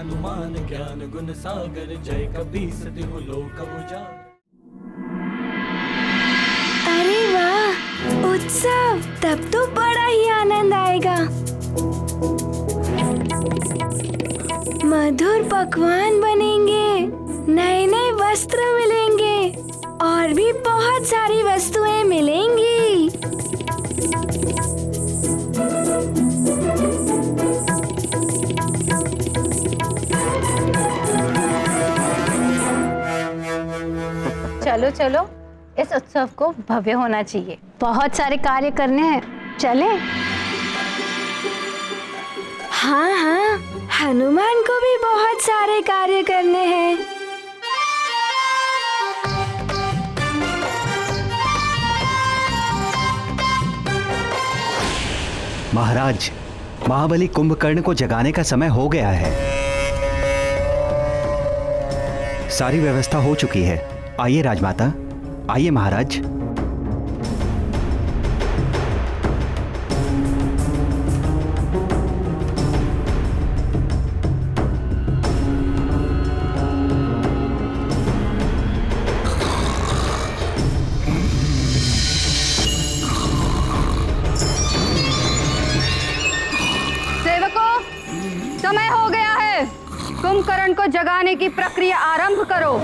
हनुमान ज्ञान गुण सागर, जय कपीस तिहु लोक उजागर। अरे वाह, उत्सव! तब तो बड़ा ही आनंद आएगा। मधुर पकवान बनेंगे, नए नए वस्त्र मिलेंगे और भी बहुत सारी वस्तुएं मिलेंगी। चलो चलो, इस उत्सव को भव्य होना चाहिए। बहुत सारे कार्य करने हैं, चले? हाँ हाँ, हनुमान को भी बहुत सारे कार्य करने हैं। महाराज, महाबली कुंभकर्ण को जगाने का समय हो गया है। सारी व्यवस्था हो चुकी है। आइए राजमाता, आइए महाराज। सेवकों, समय हो गया है। कुंभकर्ण को जगाने की प्रक्रिया आरंभ करो।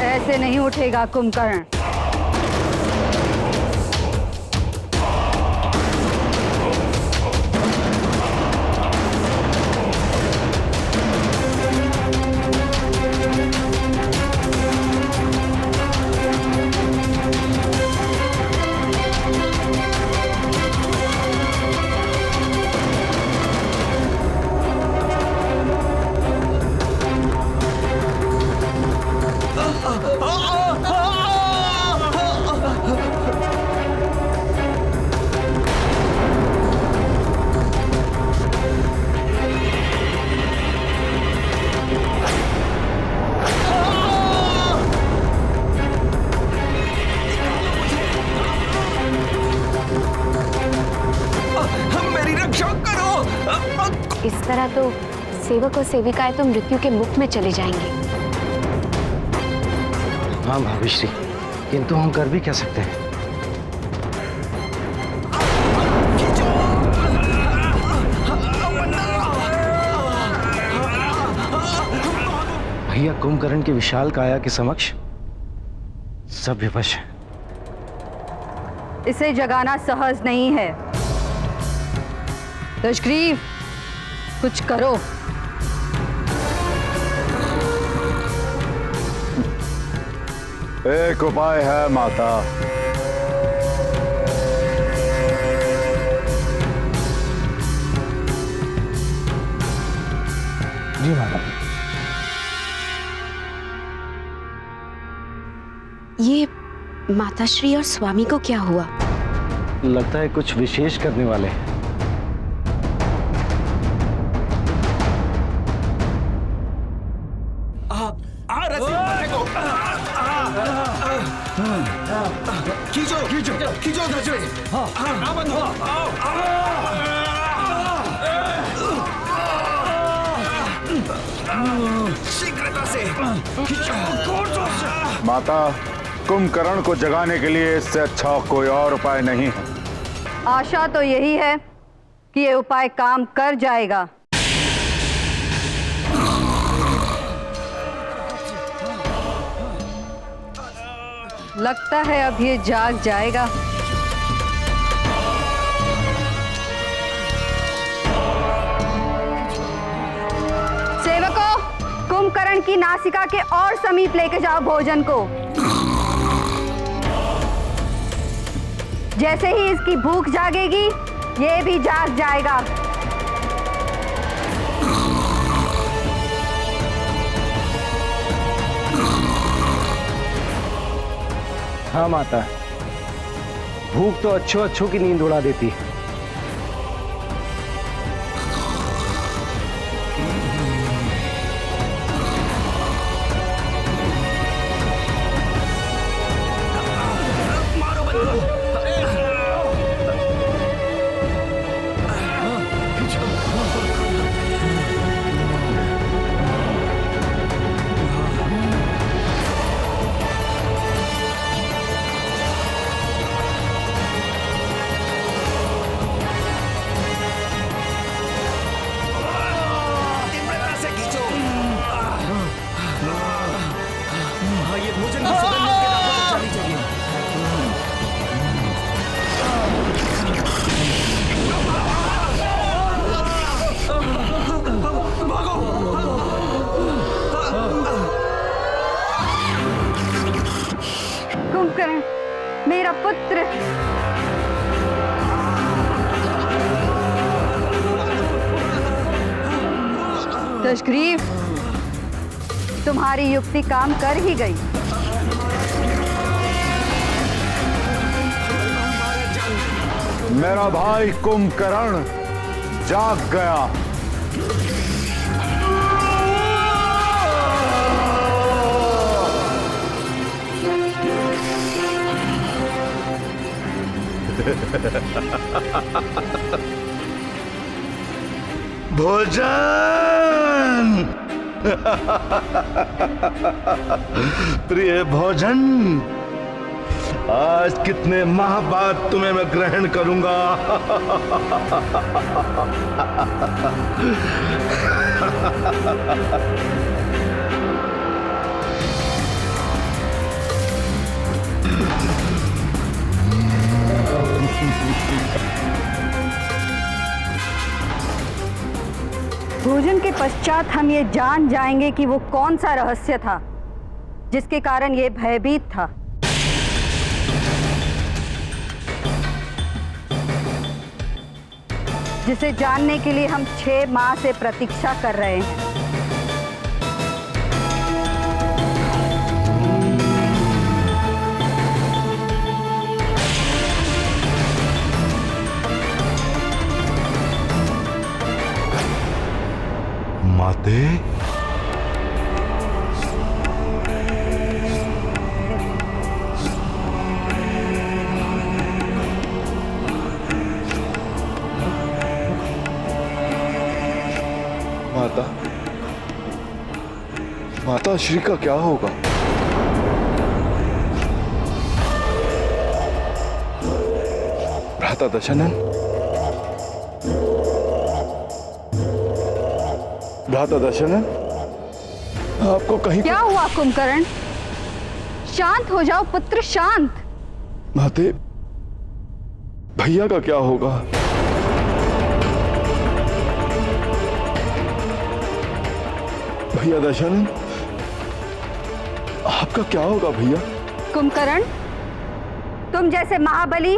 ऐसे नहीं उठेगा कुंभकर्ण। इस तरह तो सेवक और सेविकाएं तो मृत्यु के मुख में चले जाएंगे। हाँ भाभीश्री, किंतु हम कर भी क्या सकते हैं? भैया कुंभकर्ण की विशाल काया के समक्ष सब विवश है। इसे जगाना सहज नहीं है। दशग्रीव, कुछ करो। एक उपाय है माता। माताश्री और स्वामी को क्या हुआ? लगता है कुछ विशेष करने वाले हैं। खींचो उधर से। शीघ्रता से माता, कुंभकर्ण को जगाने के लिए इससे अच्छा कोई और उपाय नहीं है। आशा तो यही है कि ये उपाय काम कर जाएगा। लगता है अब ये जाग जाएगा। सेवकों, कुंभकर्ण की नासिका के और समीप लेके जाओ भोजन को। जैसे ही इसकी भूख जागेगी, ये भी जाग जाएगा। हाँ माता, भूख तो अच्छों अच्छों की नींद उड़ा देती है। कुंभकर्ण, मेरा पुत्र। दशग्रीव, तुम्हारी युक्ति काम कर ही गई। मेरा भाई कुंभकर्ण जाग गया। भोजन प्रिय भोजन, आज कितने माह बाद तुम्हें मैं ग्रहण करूंगा। भोजन के पश्चात हम ये जान जाएंगे कि वो कौन सा रहस्य था जिसके कारण ये भयभीत था। जिसे जानने के लिए हम 6 माह से प्रतीक्षा कर रहे हैं। माते, माता, माता श्री का क्या होगा? भ्राता दशानन, भ्राता दशानन, आपको कहीं क्या हुआ कुंभकर्ण? शांत हो जाओ पुत्र, शांत। माते, भैया का क्या होगा? भैया दशानन, आपका क्या होगा भैया? कुंभकर्ण, तुम जैसे महाबली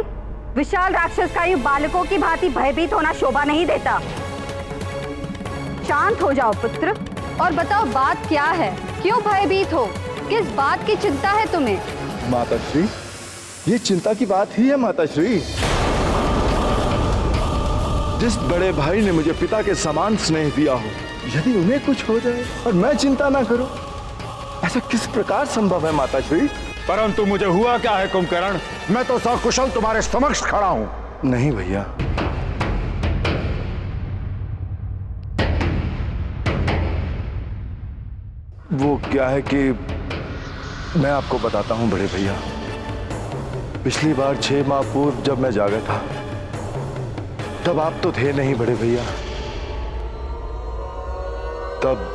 विशाल राक्षस का यूं बालकों की भांति भयभीत होना शोभा नहीं देता। शांत हो जाओ पुत्र और बताओ बात क्या है? क्यों भयभीत हो? किस बात की चिंता है तुम्हें? माताश्री, ये चिंता की बात ही है माता श्री। जिस बड़े भाई ने मुझे पिता के समान स्नेह दिया हो, यदि उन्हें कुछ हो जाए और मैं चिंता ना करूं, ऐसा किस प्रकार संभव है माता श्री? परंतु मुझे हुआ क्या है कुंभकर्ण? मैं तो सकुशल तुम्हारे समक्ष खड़ा हूं। नहीं भैया, वो क्या है कि मैं आपको बताता हूं बड़े भैया। पिछली बार 6 माह पूर्व जब मैं जागा था, तब आप तो थे नहीं बड़े भैया। तब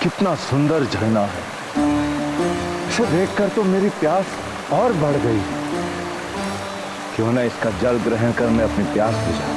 कितना सुंदर झरना है। इसे देखकर तो मेरी प्यास और बढ़ गई। क्यों ना इसका जल ग्रहण कर मैं अपनी प्यास बुझाऊं।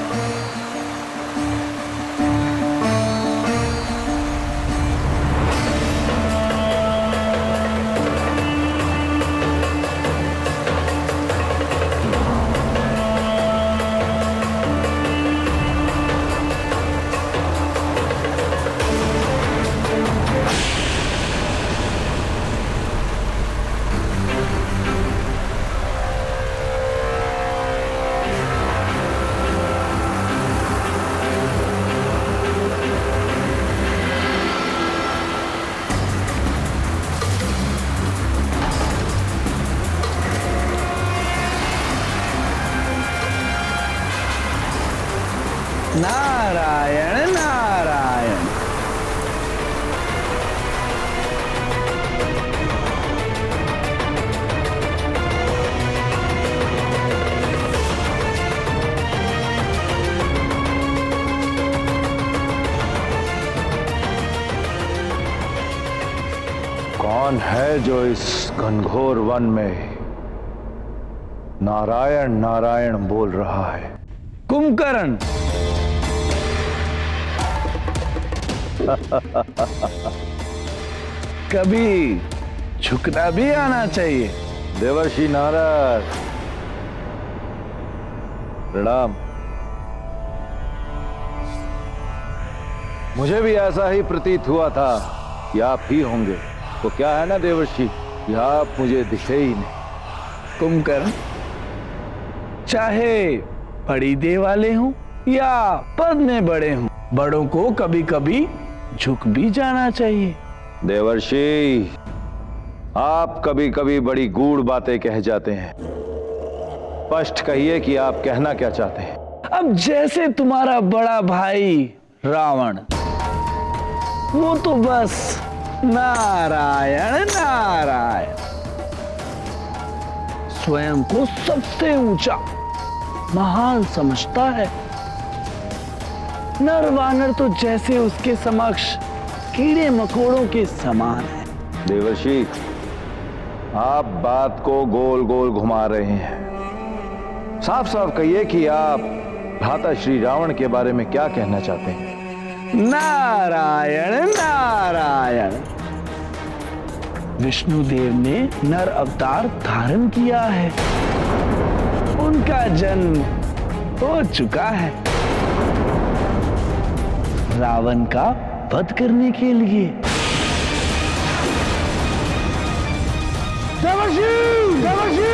नारायण नारायण। कौन है जो इस घनघोर वन में नारायण नारायण बोल रहा है? कुंभकर्ण। कभी झुकना भी आना चाहिए। देवर्षि नारद, प्रणाम। मुझे भी ऐसा ही प्रतीत हुआ था कि आप ही होंगे। तो क्या है ना देवर्षि कि आप मुझे दिखे ही नहीं। कुंभकर्ण, चाहे बड़ी देह वाले हों या पद में बड़े हों, बड़ों को कभी कभी झुक भी जाना चाहिए। देवर्षि, आप कभी कभी बड़ी गूढ़ बातें कह जाते हैं। स्पष्ट कहिए कि आप कहना क्या चाहते हैं। अब जैसे तुम्हारा बड़ा भाई रावण, वो तो बस नारायण नारायण, स्वयं को सबसे ऊंचा महान समझता है। नर वानर तो जैसे उसके समक्ष कीड़े मकोड़ों के समान है। देवर्षि, आप बात को गोल गोल घुमा रहे हैं। साफ साफ कहिए कि आप भ्राता श्री रावण के बारे में क्या कहना चाहते हैं। नारायण नारायण। विष्णुदेव ने नर अवतार धारण किया है। उनका जन्म हो चुका है रावण का वध करने के लिए। देवर्षि, देवर्षि,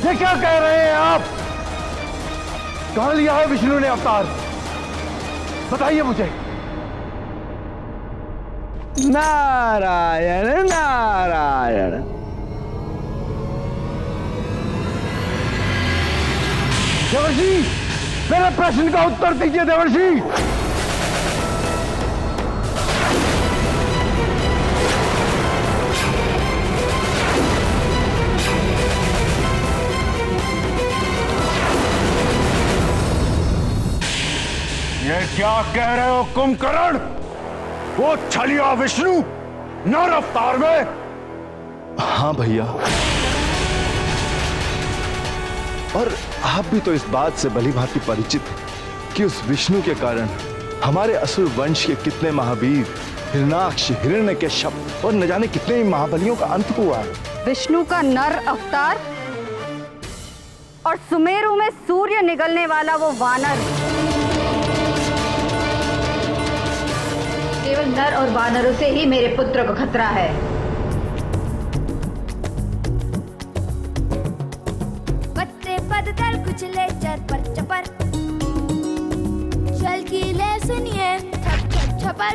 ये क्या कह रहे हैं आप? कहां लिया है विष्णु ने अवतार? बताइए मुझे। नारायण नारायण। देवर्षि, मेरे प्रश्न का उत्तर दीजिए देवर्षि। ये क्या कह रहे हो कुंभकर्ण? वो छलिया विष्णु नर अवतार में? हाँ भैया, और आप भी तो इस बात से भली भांति परिचित हैं कि उस विष्णु के कारण हमारे असुर वंश के कितने महावीर, हिरणाक्ष, हिरण्यकश्यप और न जाने कितने ही महाबलियों का अंत हुआ है। विष्णु का नर अवतार और सुमेरु में सूर्य निगलने वाला वो वानर। केवल नर और वानरों से ही मेरे पुत्र को खतरा है। पत्ते पदतल कुचले चरपर चपर, चल की ले सुनिए छप छप छपर।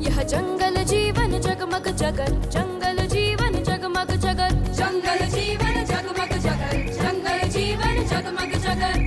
यह जंगल जीवन जगमग जगर, जंगल जीवन जगमग जगर, जंगल जीवन जगमग जगर, जंगल जीवन जगमग जगर।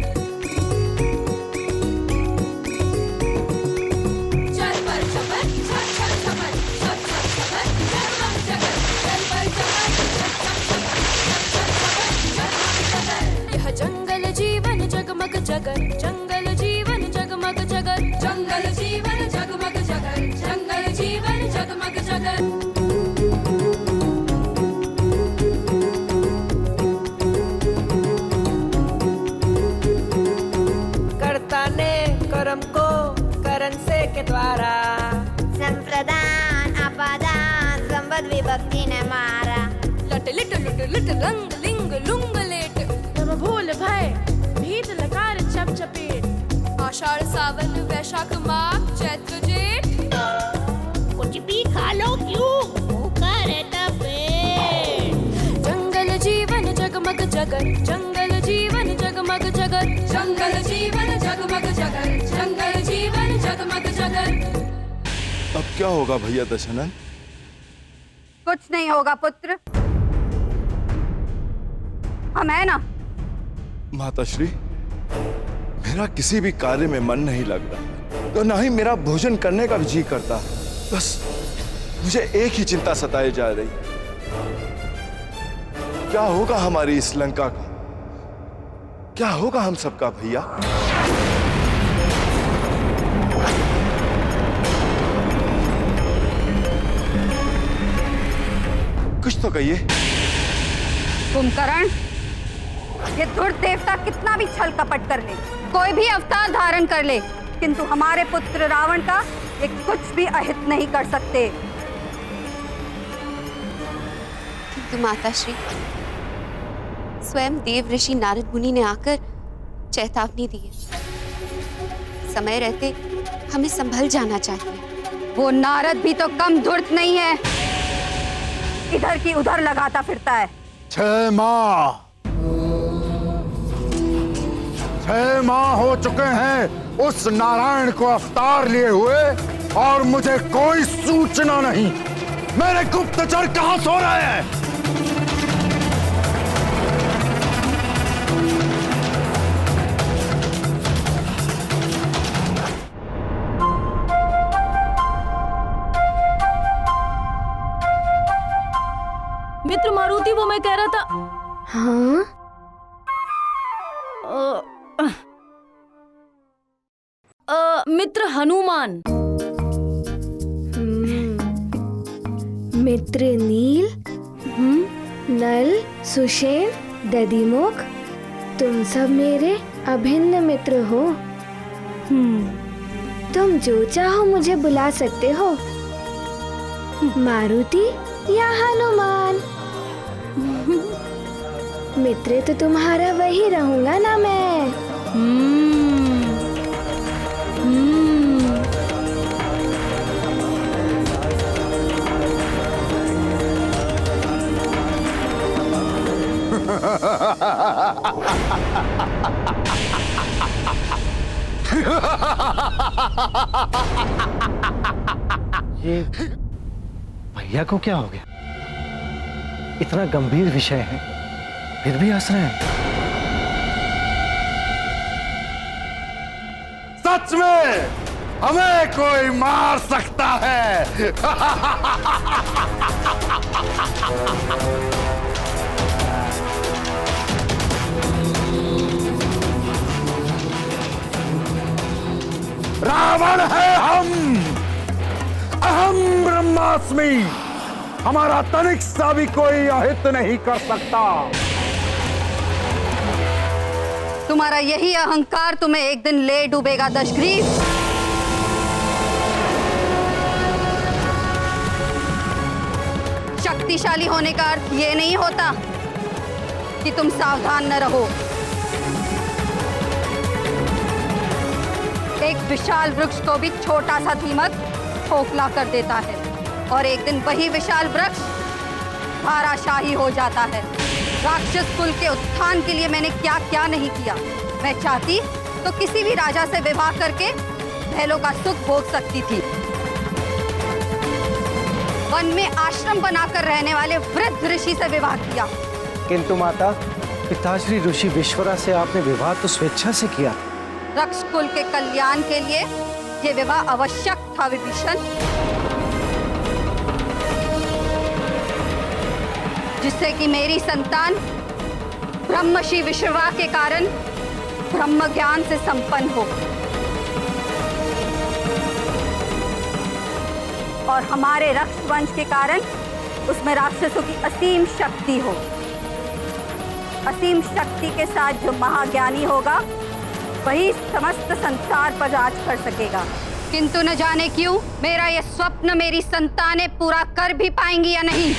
चल पर छपर छप छप छपर, छप छप छपर जगमग जगर, चल पर छपर छप छप छपर, छप छप छपर जगमग जगर। यह जंगल जीवन जगमग जगर, जंगल जीवन जगमग जगर, जंगल जीवन जगमग जगर, जंगल जीवन जगमग जगर। कर्ता ने कर्म को करण से के द्वारा, संप्रदान अपादान संबद्ध विभक्ति ने मारा। लट लिट लुट लुट रंग लिंग लुंग लेट, तब भूल भय भीत लकार चप चपेट। आषाढ़ सावन वैशाख माघ चैत्र जेठ, कुछ भी खा लो क्यों भूखा रहता पेट। जंगल जीवन जगमग जगर, जंगल जीवन जगमग जगर, जंगल जीवन जगमग जगर, जंगल जीवन जगमग जगर। अब क्या होगा भैया दशनंद? कुछ नहीं होगा पुत्र, हम है ना। माताश्री, मेरा किसी भी कार्य में मन नहीं लग रहा, तो ना ही मेरा भोजन करने का भी जी करता। बस मुझे एक ही चिंता सताए जा रही, क्या होगा हमारी इस लंका का, क्या होगा हम सबका भैया? कुछ तो कहिए। कुंभकर्ण, ये धुर्त देवता कितना भी छल कपट कर ले, कोई भी अवतार धारण कर ले, किंतु हमारे पुत्र रावण का ये कुछ भी अहित नहीं कर सकते। किंतु माताश्री, स्वयं देव ऋषि नारद मुनि ने आकर चेतावनी दी है। समय रहते हमें संभल जाना चाहिए। वो नारद भी तो कम धूर्त नहीं है, इधर की उधर लगाता फिरता है। 6 माह 6 माह हो चुके हैं उस नारायण को अवतार लिए हुए और मुझे कोई सूचना नहीं। मेरे गुप्तचर कहां सो रहे हैं? मित्र मारुति, वो मैं कह रहा था। हाँ? मित्र हनुमान। मित्र नील, नल, सुषेण, दधिमुख, तुम सब मेरे अभिन्न मित्र हो। तुम जो चाहो मुझे बुला सकते हो, मारुति या हनुमान। मित्र तो तुम्हारा वही रहूंगा ना मैं। ये भैया को क्या हो गया? इतना गंभीर विषय है, फिर भी हंस रहे हैं। सच में हमें कोई मार सकता है। रावण है हम, अहम ब्रह्मास्मि। हमारा तनिक सा भी कोई अहित नहीं कर सकता। तुम्हारा यही अहंकार तुम्हें एक दिन ले डूबेगा दशग्रीव। शक्तिशाली होने का अर्थ ये नहीं होता कि तुम सावधान न रहो। एक विशाल वृक्ष को भी छोटा सा दीमक खोखला कर देता है और एक दिन वही विशाल वृक्ष धाराशाही हो जाता है। राक्षस कुल के उत्थान के लिए मैंने क्या क्या नहीं किया। मैं चाहती तो किसी भी राजा से विवाह करके महलों का सुख भोग सकती थी। वन में आश्रम बनाकर रहने वाले वृद्ध ऋषि से विवाह किया। किंतु माता, पिताश्री ऋषि विश्वरा से आपने विवाह तो स्वेच्छा से किया। रक्ष कुल के कल्याण के लिए ये विवाह आवश्यक था विभीषण, जिससे कि मेरी संतान ब्रह्मर्षि विश्रवा के कारण ब्रह्म ज्ञान से संपन्न हो और हमारे रक्ष वंश के कारण उसमें राक्षसों की असीम शक्ति हो। असीम शक्ति के साथ जो महाज्ञानी होगा वही समस्त संसार पर राज कर सकेगा। किंतु न जाने क्यों मेरा यह स्वप्न मेरी संतानें पूरा कर भी पाएंगी या नहीं।